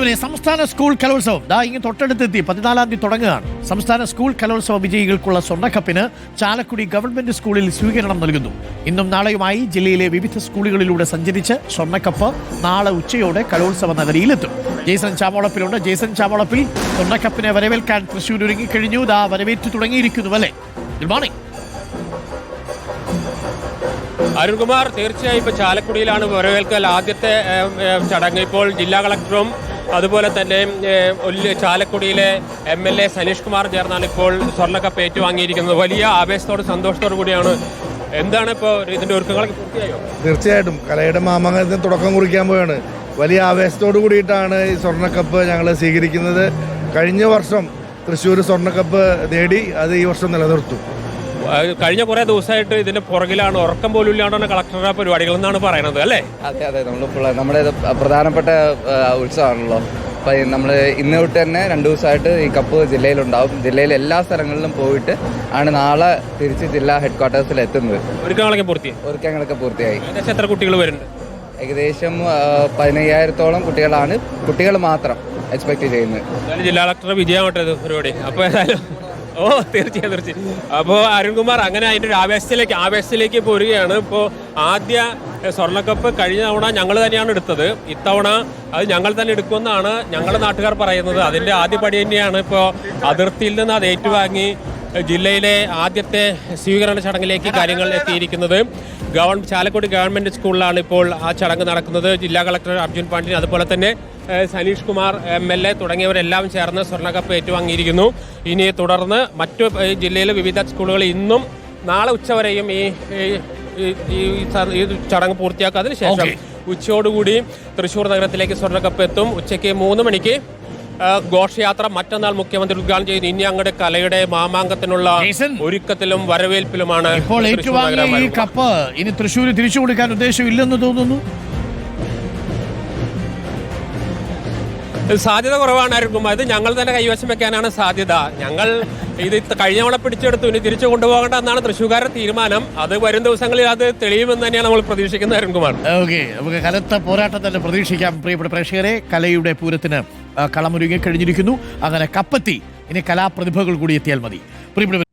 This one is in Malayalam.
പ്രിയപ്പെട്ടവരെ, സംസ്ഥാന സ്കൂൾ കലോത്സവം ഇങ്ങനെ തൊട്ടടുത്തെത്തി. 14-ാം തീയതി തുടങ്ങുകയാണ്. സംസ്ഥാന സ്കൂൾ കലോത്സവ വിജയികൾക്കുള്ള സ്വർണ്ണക്കപ്പിന് ചാലക്കുടി ഗവൺമെന്റ് സ്കൂളിൽ സ്വീകരണം നൽകുന്നു. ഇന്നും നാളെയുമായി ജില്ലയിലെ വിവിധ സ്കൂളുകളിലൂടെ സഞ്ചരിച്ച് സ്വർണ്ണക്കപ്പ് നാളെ ഉച്ചയോടെ കലോത്സവ നഗരിയിലെത്തും. ജെയ്സൺ ചാമോളപ്പിലുണ്ട്. ജെയ്സൺ ചാമോളപ്പിൽ സ്വർണ്ണക്കപ്പിനെ വരവേൽക്കാൻ തൃശ്ശൂർ ഒരുങ്ങിക്കഴിഞ്ഞു. വരവേറ്റു തുടങ്ങിയിരിക്കുന്നു അല്ലേ? Good morning. അരുൺകുമാർ, തീർച്ചയായും ഇപ്പോൾ ചാലക്കുടിയിലാണ് വരവേൽക്കൽ ആദ്യത്തെ ചടങ്ങ്. ഇപ്പോൾ ജില്ലാ കളക്ടറും അതുപോലെ തന്നെ ചാലക്കുടിയിലെ MLA സനീഷ് കുമാർ ചേർന്നാണ് ഇപ്പോൾ സ്വർണ്ണക്കപ്പ് ഏറ്റുവാങ്ങിയിരിക്കുന്നത്. വലിയ ആവേശത്തോടും സന്തോഷത്തോടു കൂടിയാണ്. എന്താണ് ഇപ്പോൾ ഇതിന്റെ ഒരുക്കങ്ങളൊക്കെ പൂർത്തിയായോ? തീർച്ചയായിട്ടും കലയുടെ മാമാങ്കത്തിന് തുടക്കം കുറിക്കാൻ പോവുകയാണ്. വലിയ ആവേശത്തോടു കൂടിയിട്ടാണ് ഈ സ്വർണ്ണക്കപ്പ് ഞങ്ങൾ സ്വീകരിക്കുന്നത്. കഴിഞ്ഞ വർഷം തൃശ്ശൂർ സ്വർണ്ണക്കപ്പ് നേടി, അത് ഈ വർഷം നിലനിർത്തും. കഴിഞ്ഞ കുറേ ദിവസമായിട്ട് ഇതിന്റെ പുറകിലാണ്, ഉറക്കം പോലും ഇല്ലാണ്ടാണ് കളക്ടറുടെ പരിപാടികൾ എന്നാണ് പറയുന്നത് അല്ലേ? അതെ, നമ്മുടെ പ്രധാനപ്പെട്ട ഉത്സവമാണല്ലോ. അപ്പം നമ്മൾ ഇന്ന് തൊട്ട് തന്നെ 2 ദിവസമായിട്ട് ഈ കപ്പ് ജില്ലയിലുണ്ടാവും. ജില്ലയിലെ എല്ലാ സ്ഥലങ്ങളിലും പോയിട്ട് ആണ് നാളെ തിരിച്ച് ജില്ലാ ഹെഡ് ക്വാർട്ടേഴ്സിൽ എത്തുന്നത്. ഒരുക്കങ്ങളൊക്കെ പൂർത്തിയായി. എത്ര കുട്ടികൾ വരുന്നുണ്ട്? ഏകദേശം 15,000-ഓളം കുട്ടികൾ മാത്രം എക്സ്പെക്ട് ചെയ്യുന്നത്. ജില്ലാ കളക്ടറുടെ വിജയമായിട്ടത് പരിപാടി. അപ്പോൾ ഏതായാലും തീർച്ചയായും. അപ്പോൾ അരുൺകുമാർ, അങ്ങനെ അതിൻ്റെ ഒരു ആവേശത്തിലേക്ക് പോരുകയാണ്. ഇപ്പോൾ ആദ്യ സ്വർണ്ണക്കപ്പ് കഴിഞ്ഞ തവണ ഞങ്ങൾ തന്നെയാണ് എടുത്തത്. ഇത്തവണ അത് ഞങ്ങൾ തന്നെ എടുക്കുമെന്നാണ് ഞങ്ങളുടെ നാട്ടുകാർ പറയുന്നത്. അതിൻ്റെ ആദ്യ പടി തന്നെയാണ്. ഇപ്പോൾ അതിർത്തിയിൽ നിന്ന് അത് ഏറ്റുവാങ്ങി ജില്ലയിലെ ആദ്യത്തെ സ്വീകരണ ചടങ്ങിലേക്ക് കാര്യങ്ങൾ എത്തിയിരിക്കുന്നത്. ചാലക്കുടി ഗവൺമെൻറ് സ്കൂളിലാണ് ഇപ്പോൾ ആ ചടങ്ങ് നടക്കുന്നത്. ജില്ലാ കളക്ടർ അർജുൻ പാണ്ഡ്യൻ, അതുപോലെ തന്നെ സനീഷ് കുമാർ MLA തുടങ്ങിയവരെല്ലാം ചേർന്ന് സ്വർണ്ണക്കപ്പ് ഏറ്റുവാങ്ങിയിരിക്കുന്നു. ഇനി തുടർന്ന് മറ്റു ജില്ലയിലെ വിവിധ സ്കൂളുകളിൽ ഇന്നും നാളെ ഉച്ചവരെയും ഈ ചടങ്ങ് പൂർത്തിയാക്കും. അതിനുശേഷം ഉച്ചയോടുകൂടി തൃശ്ശൂർ നഗരത്തിലേക്ക് സ്വർണ്ണക്കപ്പ് എത്തും. ഉച്ചയ്ക്ക് 3 മണിക്ക് ഘോഷയാത്ര മറ്റന്നാൾ മുഖ്യമന്ത്രി ഉദ്ഘാടനം ചെയ്തു. ഇനി അങ്ങോട്ട് കലയുടെ മാമാങ്കത്തിനുള്ള ഒരുക്കത്തിലും വരവേൽപ്പിലുമാണ്. ഇപ്പോൾ ഏറ്റുവാങ്ങിയ ഈ കപ്പ് ഇനി തൃശ്ശൂർ തിരിച്ചു കൊടുക്കാൻ ഉദ്ദേശമില്ലെന്ന് തോന്നുന്നു. സാധ്യത കുറവാണ് ആർക്കും. അത് ഞങ്ങൾ തന്നെ കൈവശം വെക്കാനാണ് സാധ്യത. ഞങ്ങൾ ഇത് കഴിഞ്ഞ തവണ പിടിച്ചെടുത്തു, ഇനി തിരിച്ചു കൊണ്ടുപോകേണ്ട എന്നാണ് തൃശ്ശൂർക്കാരുടെ തീരുമാനം. അത് വരും ദിവസങ്ങളിൽ അത് തെളിയുമെന്ന് തന്നെയാണ് നമ്മൾ പ്രതീക്ഷിക്കുന്നത് അരുൺകുമാർ. ഓക്കെ, നമുക്ക് കനത്ത പോരാട്ടം തന്നെ പ്രതീക്ഷിക്കാം. പ്രിയപ്പെട്ട പ്രേക്ഷകരെ, കലയുടെ പൂരത്തിന് കളമൊരുങ്ങി കഴിഞ്ഞിരിക്കുന്നു. അങ്ങനെ കപ്പെത്തി, ഇനി കലാപ്രതിഭകൾ കൂടി എത്തിയാൽ മതി. പ്രിയപ്പെട്ട